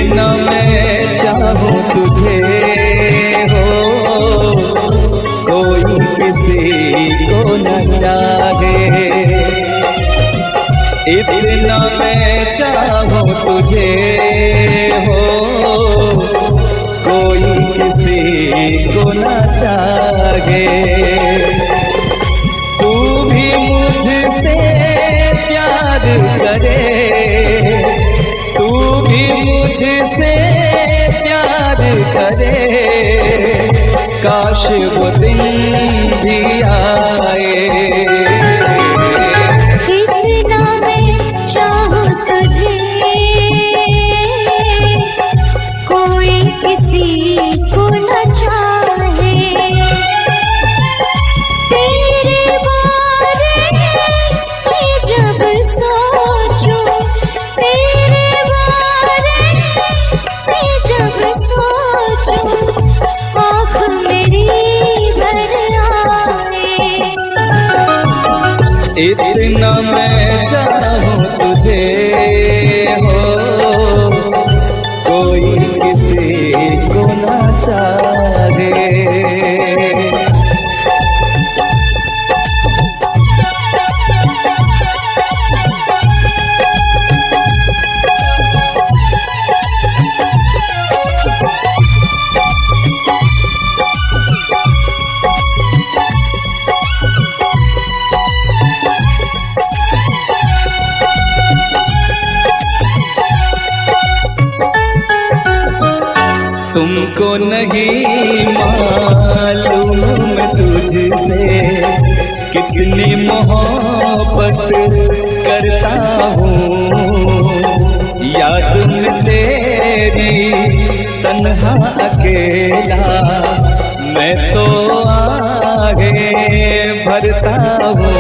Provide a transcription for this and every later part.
इतना मैं चाहूं तुझे हो, कोई किसी को न चाहे। इतना मैं चाहूं तुझे हो, कोई किसी को न चाहे। तू भी मुझसे प्यार करे, तू भी मुझसे प्यार करे, काश वो दिन भी आए। इतना मैं चाहूं तुझे, कोई किसी को न चाहे। तेरे बारे में जब सोचूं, तेरे बारे में जब सोचूं, आँख मेरी भर आए। इतना मैं चाहूं तुझे हो, कोई किसी को न चाहे। तुमको नहीं मालूम मैं तुझसे कितनी मोहब्बत करता हूँ। याद में तेरी तन्हा अकेला मैं तो आगे भरता हूँ।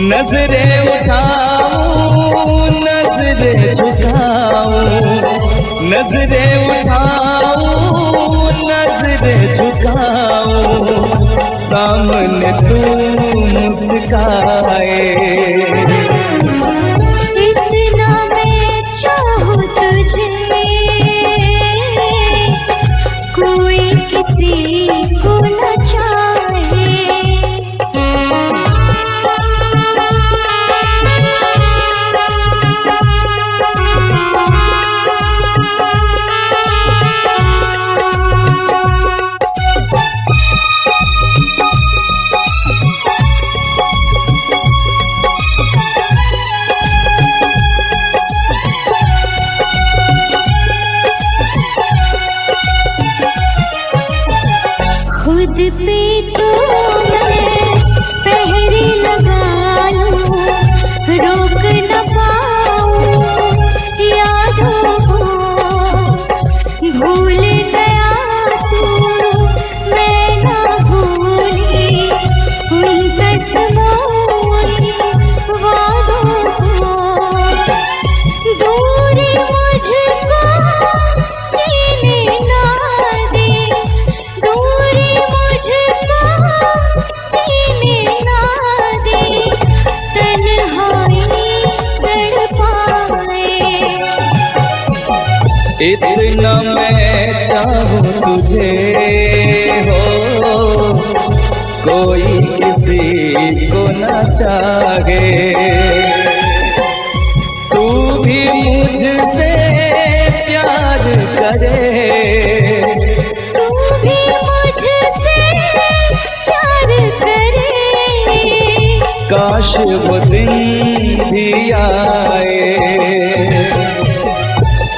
नजरें उठाऊं नजरें झुकाऊं, नजरें उठाऊं नजरें झुकाऊं, सामने तू मुस्काए। इतना मैं चाहूं तुझे, कोई किसी को न चाहे। खुद पे तो मैं पहरे लगा लूं, रोक न पाऊं यादों को। भूल गया तू मैं ना भूली उन कसमों वादों को। दूरी मुझको जीने ना दे, दूरी मुझको जीने ना दे, तन्हाई तड़पाए। इतना मैं चाहूं तुझे हो, कोई किसी को न चाहे। तू भी मुझसे प्यार करे, तू भी मुझसे प्यार करे, काश वो दिन भी आए।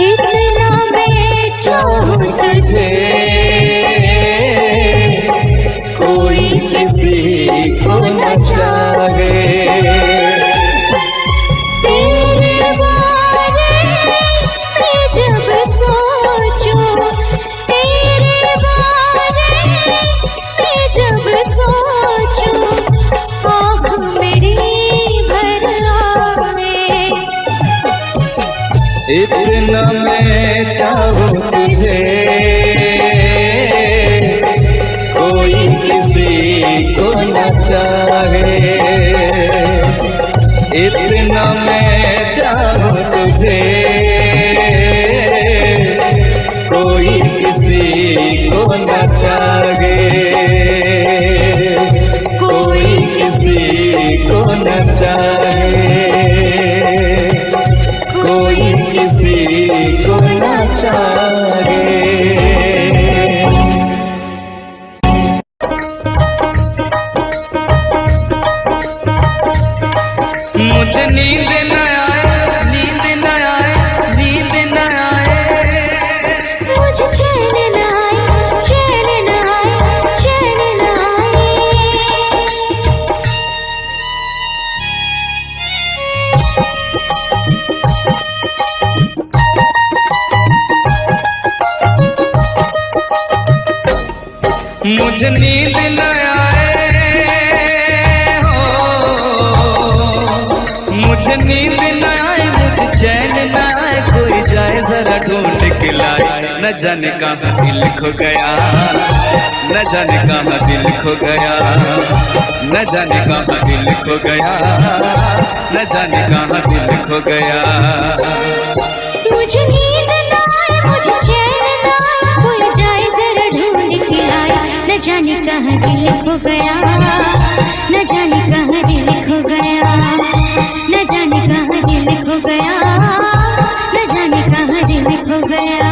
इतना मैं चाहूं तुझे, कोई किसी को न चाहे। तेरे बारे में जब सोचूं, तेरे बारे में जब सोचूं, आँख मेरी भर आए। इतना मैं चाहूं तुझे, कोई किसी को न चाहे। इतना मैं चाहूं तुझे, मुझे नींद न आए हो, मुझे नींद न आए, मुझे चैन न आए, कोई जाए जरा ढूंढ के लाए। न जाने कहाँ दिल खो गया, न जाने कहाँ दिल खो गया, न जाने कहाँ दिल खो गया, न जाने कहाँ दिल खो गया। मुझे नींद न आए, मुझे चैन न आए, कोई जाए जरा ढूंढ के लाए। न जाने कहाँ दिल खो गया, न जाने कहाँ दिल खो गया, न जाने कहाँ दिल खो गया, न जाने कहाँ दिल खो गया।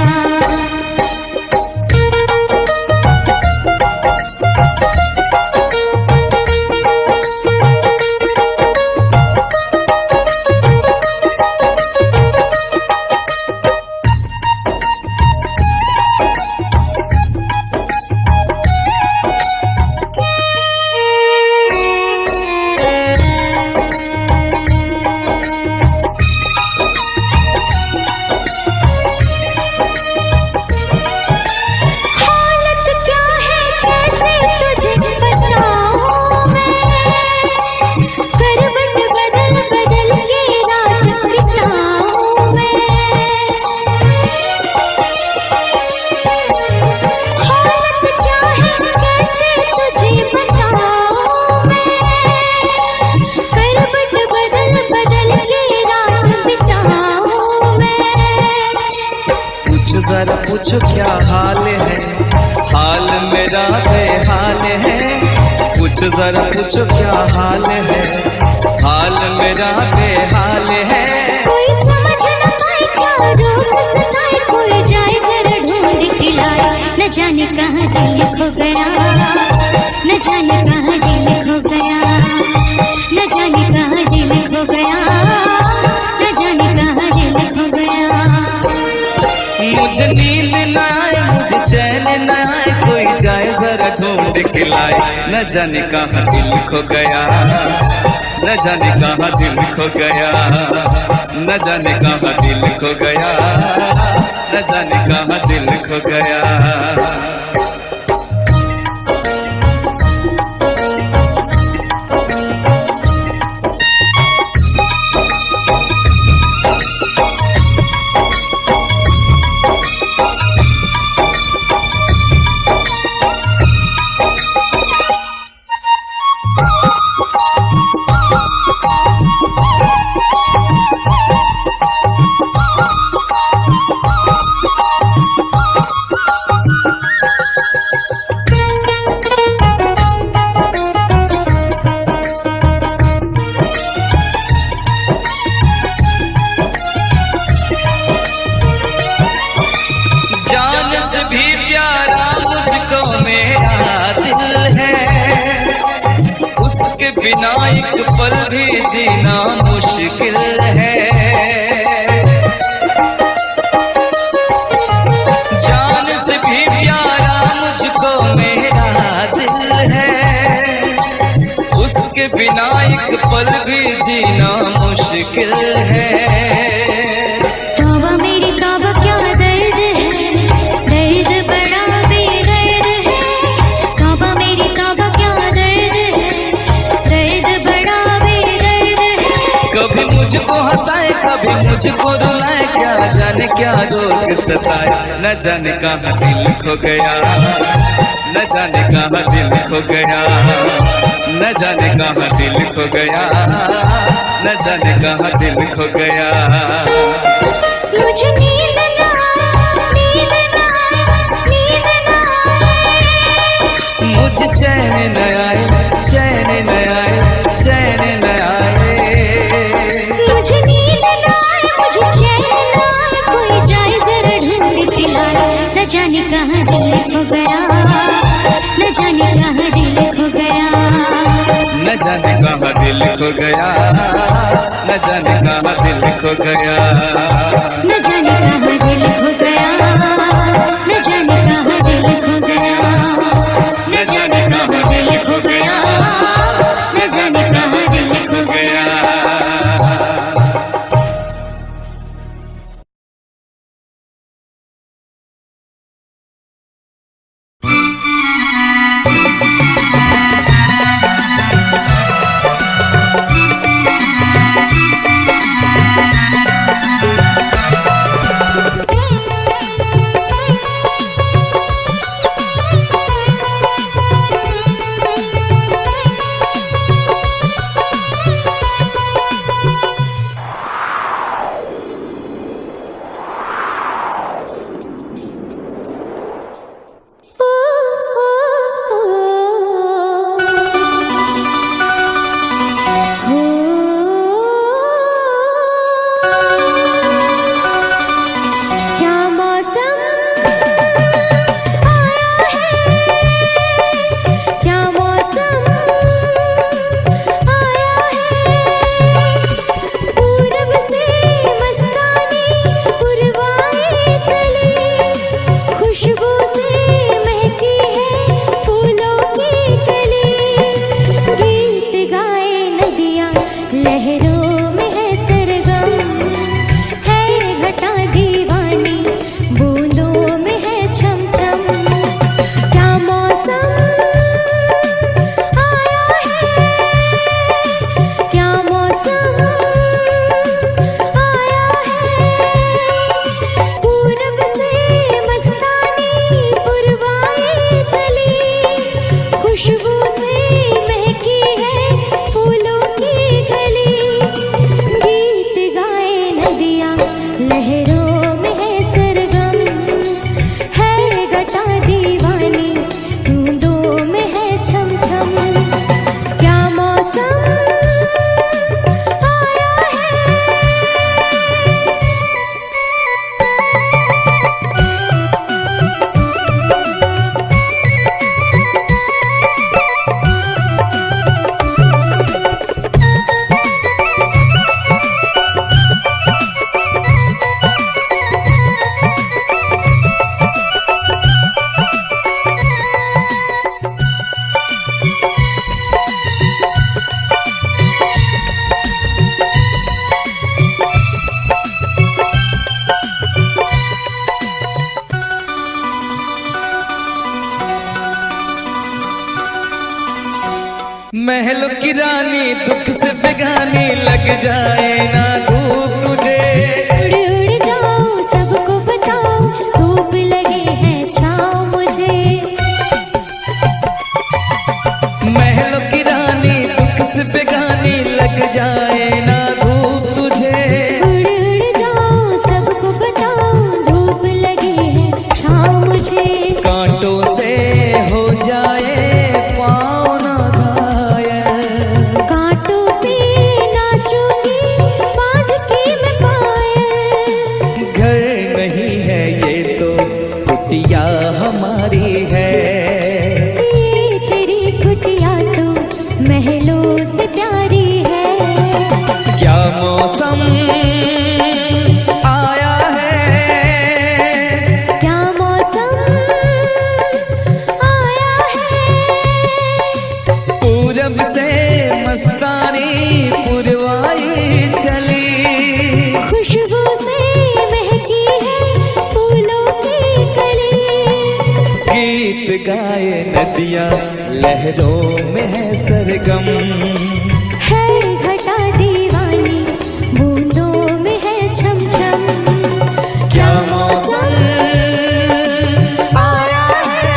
जरा पूछो क्या हाल है, हाल मेरा बेहाल है। पूछ जरा पूछो क्या हाल है, हाल मेरा बेहाल है। कोई समझ न पाए क्या रोग सताए, कोई जाए जरा ढूंढ के लाए। न जाने कहाँ दिल खो गया, न जाने कहाँ दिल खो गया, न जाने कहाँ दिल खो गया, न जाने कहाँ दिल खो गया। मुझे नींद न आए, मुझे चैन न आए, कोई जाए जरा ढूंढ के लाए। न जाने कहाँ दिल खो गया, न जाने कहाँ दिल खो गया, न जाने कहाँ दिल खो गया, न जाने कहाँ दिल खो गया। बिना एक पल भी जीना मुश्किल है। जान से भी प्यारा मुझको मेरा दिल है, उसके बिना एक पल भी जीना मुश्किल है। तौबा मेरी तौबा क्या दर्द है, दर्द बड़ा बेदर्द है। तौबा मेरी तौबा क्या दर्द है, दर्द बड़ा बेदर्द है। कभी मुझको हंसाए कभी मुझको रुलाए, क्या जाने क्या रोग सताए। न जाने कहाँ दिल खो गया, न जाने कहाँ दिल खो गया, न जाने कहाँ दिल खो गया, न जाने कहाँ दिल खो गया। मुझे नींद न आए, नींद न आए, नींद न आए। मुझे चैन न आए, चैन न आए, चैन न आए। मुझे नींद न आए, मुझे चैन न आए, कोई जाए जरा ढूंढ के लाए। न जाने कहाँ दिल खो गया, न जाने कहाँ दिल खो गया, न जाने कहाँ दिल खो गया, न जाने कहाँ दिल खो गया, न जाने कहाँ दिल खो गया, न जाने कहाँ दिल खो गया, न जाने कहाँ दिल खो गया, न जाने कहाँ दिल खो गया। महलों की रानी दुख से बेगानी लग जाए ना धूप तुझे। उड़ उड़ जाओ सबको बताओ धूप लगे है छाँव मुझे। महलों की रानी दुख से बेगानी लग जाए ना धूप तुझे। उड़ उड़ जाओ सबको बताओ धूप लगे है छाँव मुझे। कांटों से हो जाए पाँव ना घायल, कांटों पे नाचूंगी बांध के मैं पायल। घर नहीं है ये तो कुटिया हमारी है। ये तेरी कुटिया तो महलों से प्यारी है। क्या मौसम आया है, क्या मौसम आया है। पूरब से मस्तानी पुरवाई चली। खुशबू से महकी है फूलों की कली। गीत गाए नदियाँ लहरों में है सरगम। है घटा दीवानी बूंदों में है छम छम। क्या मौसम आया है।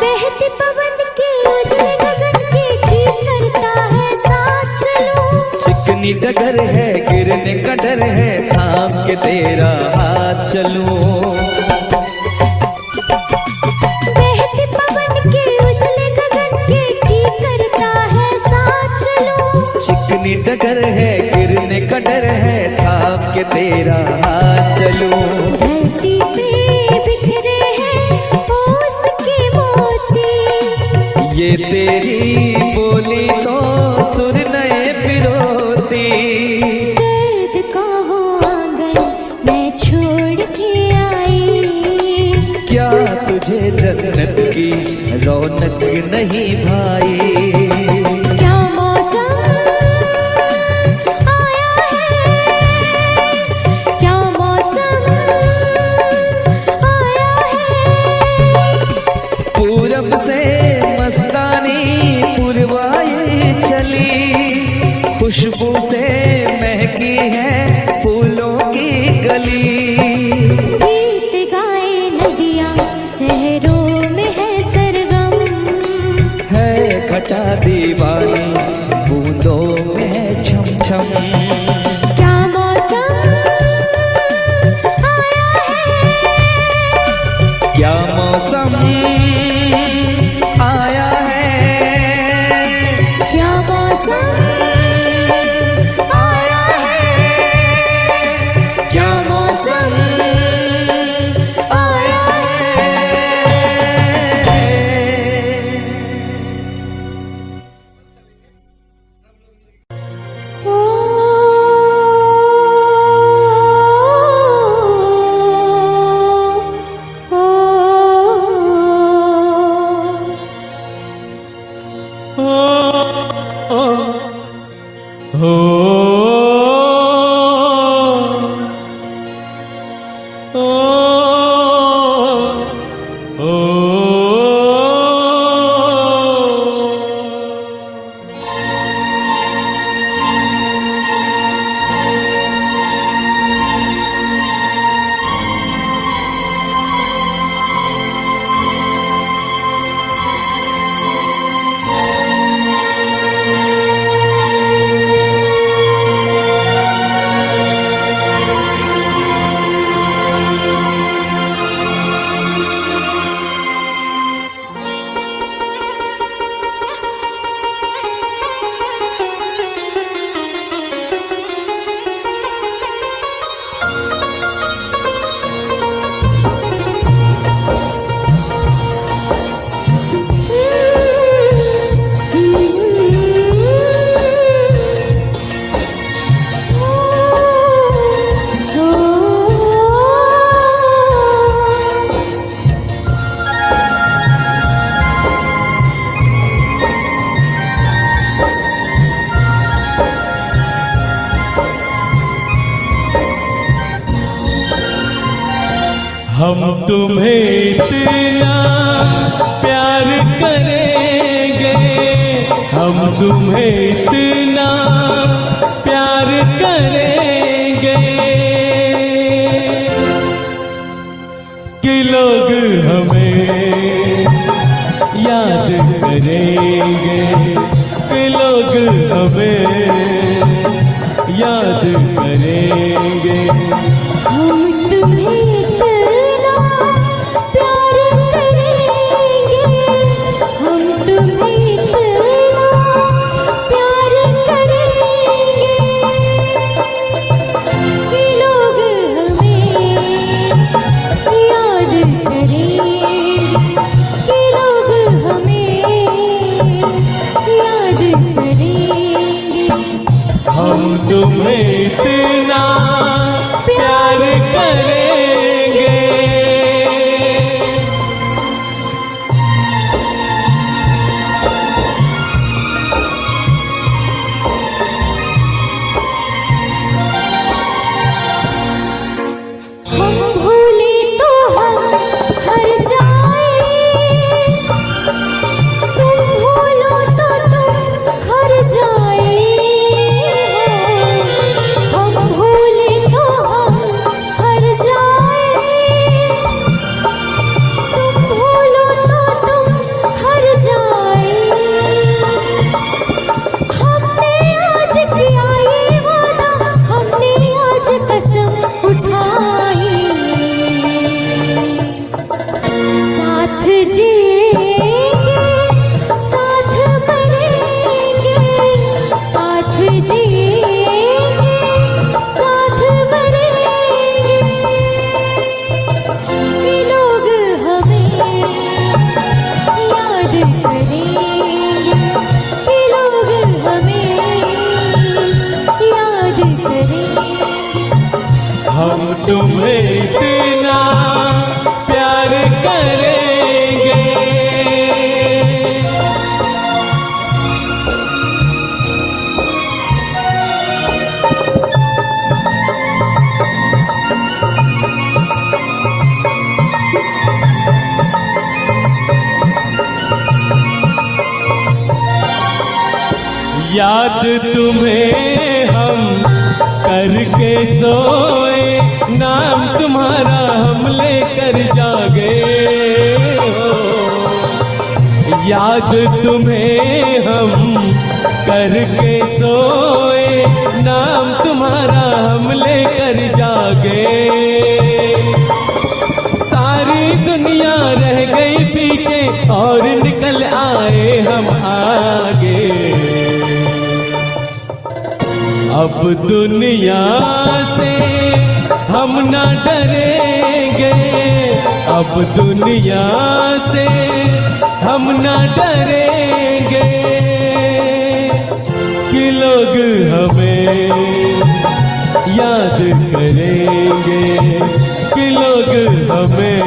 बहते पवन के उजले गगन के जी करता है साथ चलूं। चिकनी डगर है गिरने का डर है थाम के तेरा हाथ चलूं। बहते पवन के उजले गगन के जी करता है साथ चलूं। चिकनी डगर है गिरने का डर है थाम के तेरा हाथ चलूं। धरती पे बिखरे हैं ओस के मोती। ये तेरी बोली तो सुर नए पिरोती। दर्द का वो आंगन मैं छोड़ के आई। क्या तुझे जन्नत की रौनक नहीं भाई। क्या मौसम आया है। क्या मौसम आया है। पूरब से मस्तानी पुरवाई चली। खुशबू से महकी है फूलों की गली। गीत गाए नदियाँ लहरों में है सरगम। है घटा दीवानी बूंदों में है छम छम। क्या मौसम आया है। क्या मौसम आया है। क्या मौसम आया है। क्या मौसम आया है। हम तुम्हें इतना प्यार करेंगे, हम तुम्हें इतना प्यार करेंगे कि लोग हमें याद करेंगे, कि लोग हमें याद करेंगे। हम तुम्हें इतना प्यार करेंगे, हम तुम्हें इतना प्यार करेंगे कि लोग हमें याद करेंगे, कि लोग हमें याद करेंगे। हम तुम्हें इतना प्यार करेंगे। हम भूले तो हम हर जाए, तुम भूलो तो तुम हर जाए। हम भूले तो हम हर जाए, तुम भूलो तो तुम हर जाए। हमने आज किया ये वादा, हमने आज कसम उठाई, साथ जिएंगे साथ मरेंगे, साथ जिएंगे साथ मरेंगे कि लोग हमें याद करेंगे, कि लोग हमें याद करेंगे। हम तुम्हें इतना प्यार करेंगे। याद तुम्हें हम करके सोए, नाम तुम्हारा हम लेकर जागे हो। याद तुम्हें हम करके सोए, नाम तुम्हारा हम लेकर जागे। सारी दुनिया रह गई पीछे और निकल आए हम आगे। अब दुनिया से हम ना डरेंगे, अब दुनिया से हम ना डरेंगे कि लोग हमें याद करेंगे, कि लोग हमें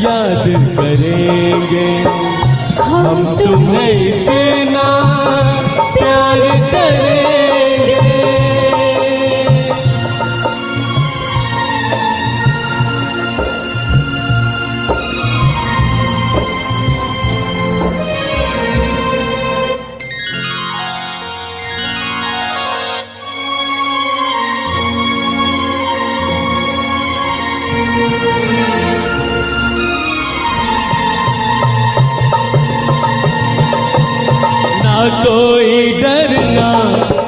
याद करेंगे। हम तुम्हें इतना प्यार करेंगे। ना कोई डर ना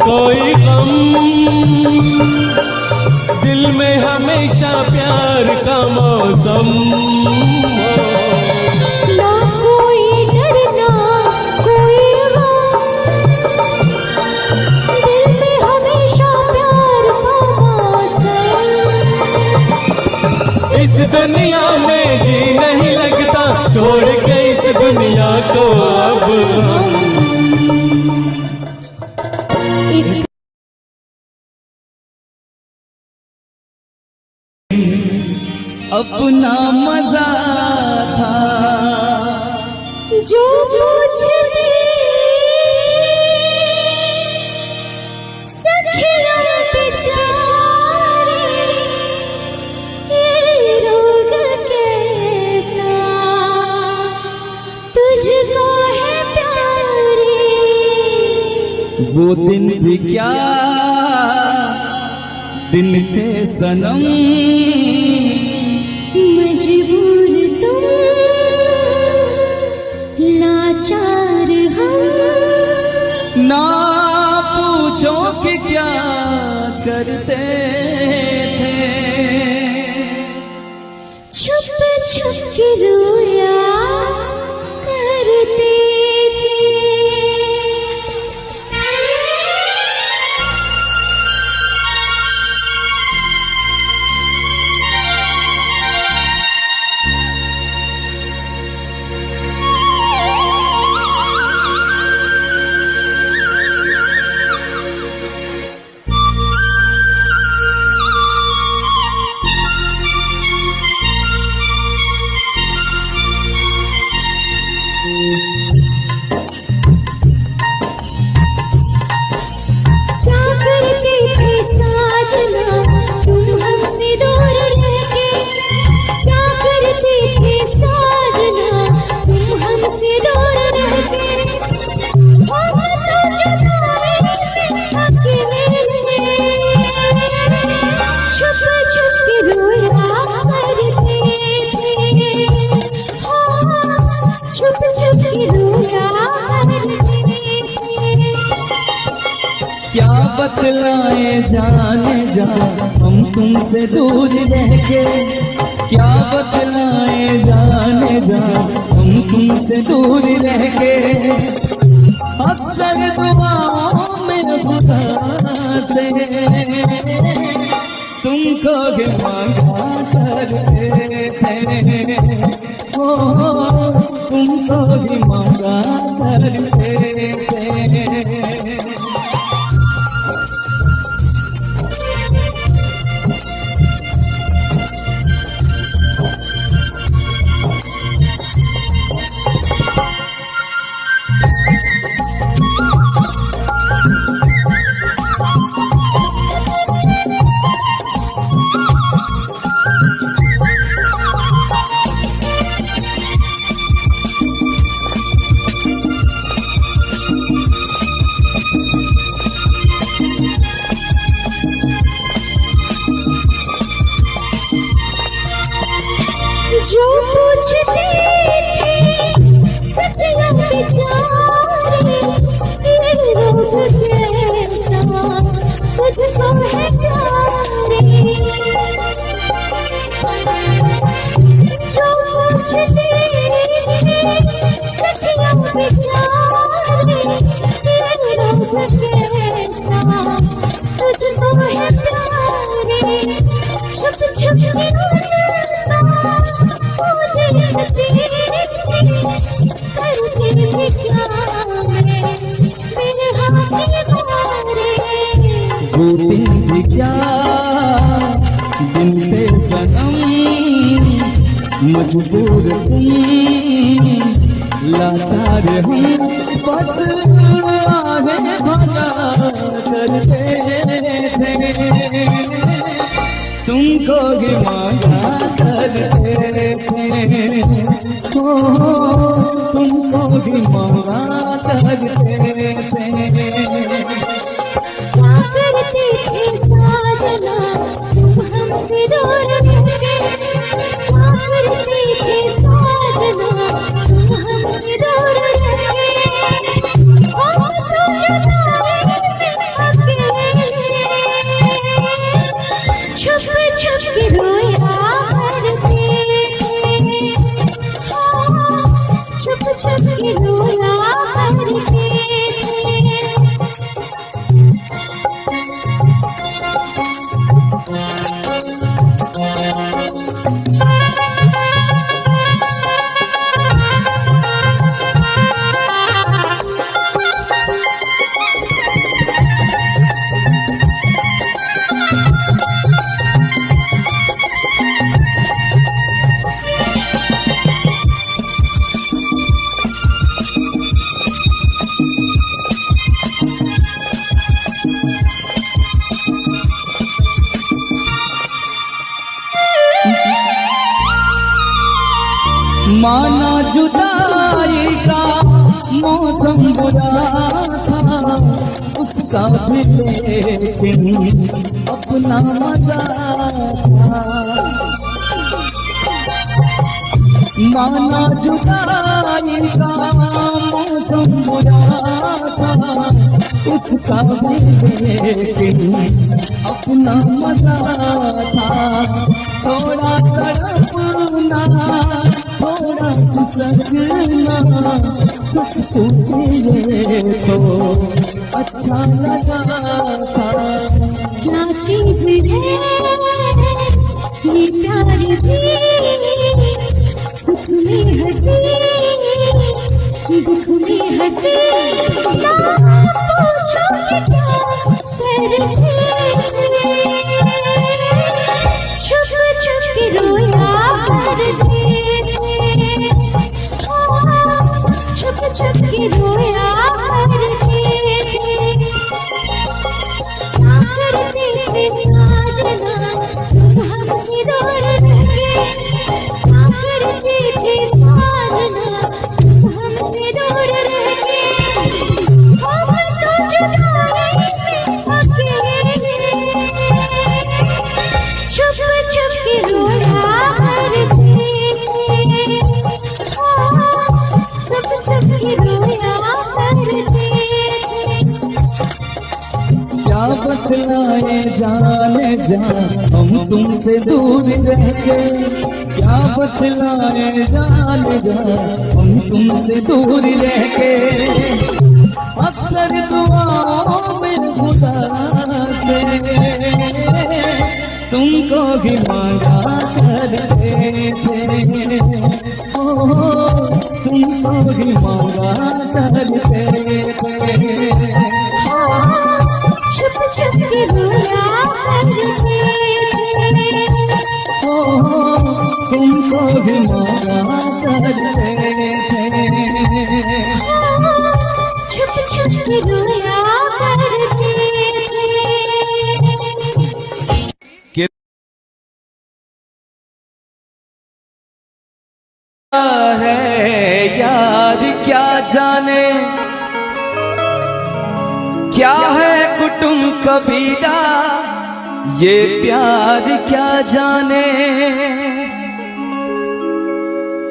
कोई गम, दिल में हमेशा प्यार का मौसम हो। ना कोई डर ना कोई गम, दिल में हमेशा प्यार का मौसम। इस दुनिया में जी नहीं लगता, छोड़ के इस दुनिया को अब हम अपना मजा था जो मुझे सखिया बेचारी ये वो दिन भी क्या दिन थे सनम, मजबूर तुम लाचार हम, ना पूछो कि क्या करते थे, छुप छुप के रोया करते क्या बतलाए जाने जा हम तुमसे दूर रह के, क्या बतलाए जाने जा हम तुमसे दूर रह के, अक्सर दुआओं में खुदा से तुमको भी मांगा करते थे, ओ तुमको भी मांगा करते थे। जो पूछते थे सपना बेचारे, ये रोग कैसा तुझको है प्यारे, जो पूछते थे सपना बेचारे, ये रोग कैसा तुझको है प्यारे, छुप छुप के वो दिन भी क्या दिन थे सनम, मजबूर तुम लाचार हम, बस आगे भगा करते थे, तुमको भी मांगा करते थे, ओ तुमको भी मांगा करते थे। करते थे साजना तुम हमसे दूर रह के, करते थे साजना तुम हमसे दूर रह के, हम तो जुदाई में अकेले छुप छुप के रोया करते थे, छुप छुप के रोया करते थे। माना जुदाई का मौसम बुरा था, उसका भी लेकिन अपना मजा था। माना जुदाई का मौसम बुरा था, उसका भी लेकिन अपना मजा था। थोड़ा तड़पना, थोड़ा खिसकना, सच पूछिए तो अच्छा लगा था। क्या चीज है ये प्यार भी, सुख में हंसी दुख में हंसी, ना पूछो कि क्या करते, छुप छुप के रोया करते, छुप छुप के रोया करते, क्या करते थे साजना तुम हमसे दूर रह के, क्या करते थे साजना तुम हमसे दूर रह के, हम तो जुदा अकेले, छुप छुप के रोया करते, छुप छुप के रोया करते। क्या बतलाए जाने जा हम तुमसे दूर रह के, क्या बतलाए जाने जा हम तुमसे दूर रह के। अक्सर दुआओं में खुदा से तुमको भी मांगा करते थे, ओ तुमको भी मांगा करते थे। छुप छुप के रोया करते थे, तुमको भी मांगा करते थे। छुप छुप के रोया करते थे। है यार क्या जाने, क्या है कुटुंब कबीला, ये प्यार क्या जाने।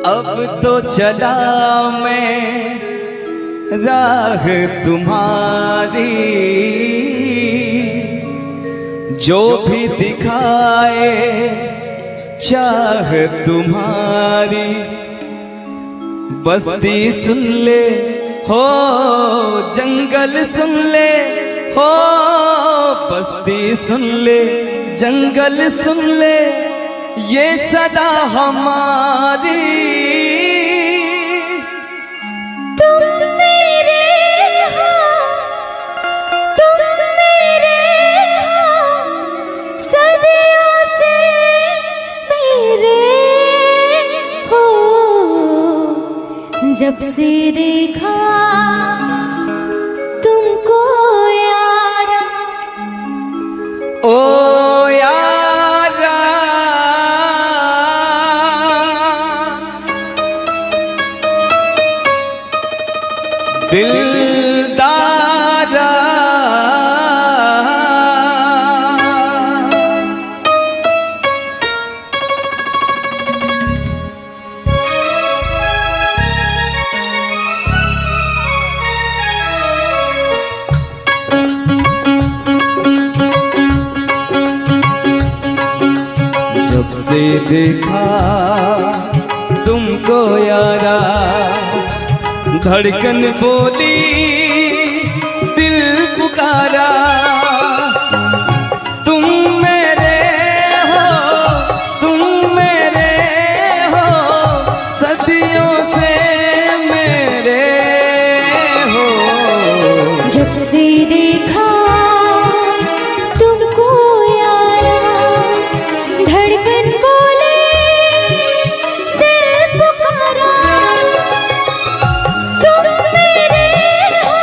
अब तो चला मैं राह तुम्हारी, जो भी दिखाए चाह तुम्हारी। बस्ती सुन ले हो जंगल सुन ले हो, बस्ती सुन ले जंगल सुन ले, ये सदा हमारी। तुम मेरे हो, तुम मेरे हो, सदियों से मेरे हो, जब से देखा तुमको यारा, ओ यारा दिलदारा, जब से देखा तुमको यारा, धड़कन बोली दिल पुकारा। तुम मेरे हो, तुम मेरे हो, सदियों से मेरे हो। जब से देखा तुमको यारा, धड़कन बोले दिल पुकारा। तुम मेरे हो,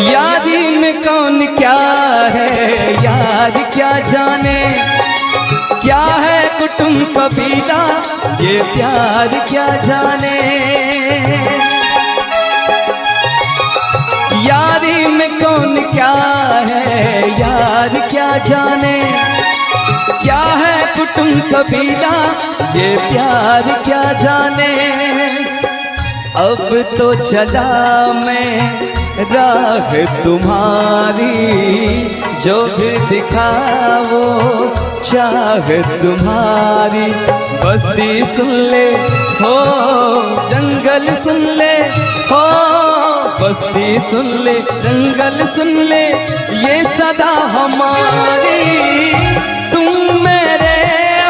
यारी में कौन क्या है यार क्या जाने, क्या है कुटुंब कबीला ये प्यार क्या जाने। यारी में कौन क्या है यार क्या जाने, क्या है कुटुंब कबीला ये प्यार क्या जाने। अब तो चला मैं राह तुम्हारी, जो भी दिखाओ चाह तुम्हारी। बस्ती सुन ले हो जंगल सुन ले हो, बस्ती सुन ले जंगल सुन ले ये सदा हमारी। तुम मेरे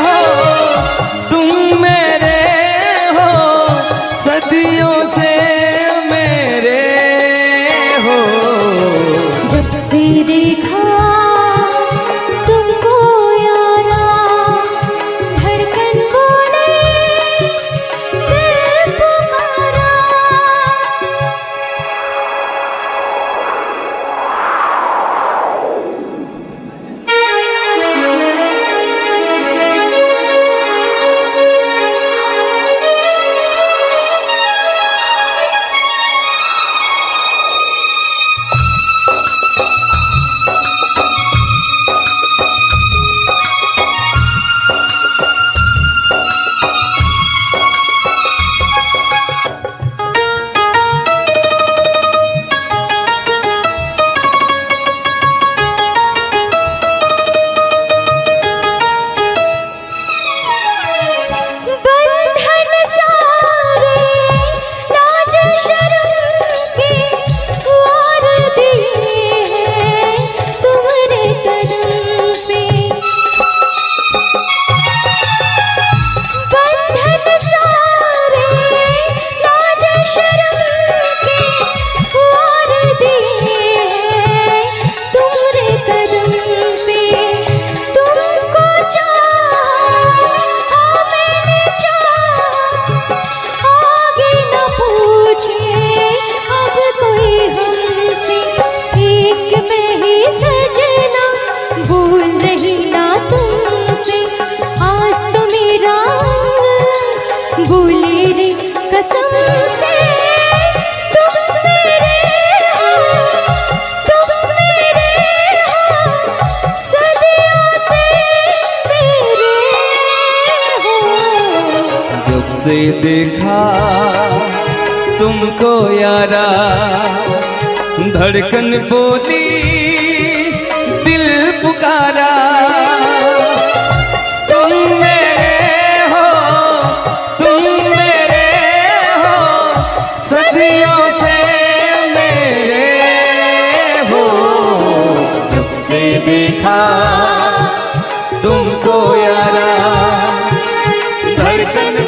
हो तुम मेरे हो सदियों से मेरे हो। जब से देखा तुमको यारा, धड़कन बोले दिल तुम्हारा। से देखा तुमको यारा, धड़कन बोली दिल पुकारा। तुम मेरे हो सदियों से मेरे हो। जब से देखा तुमको यारा, धड़कन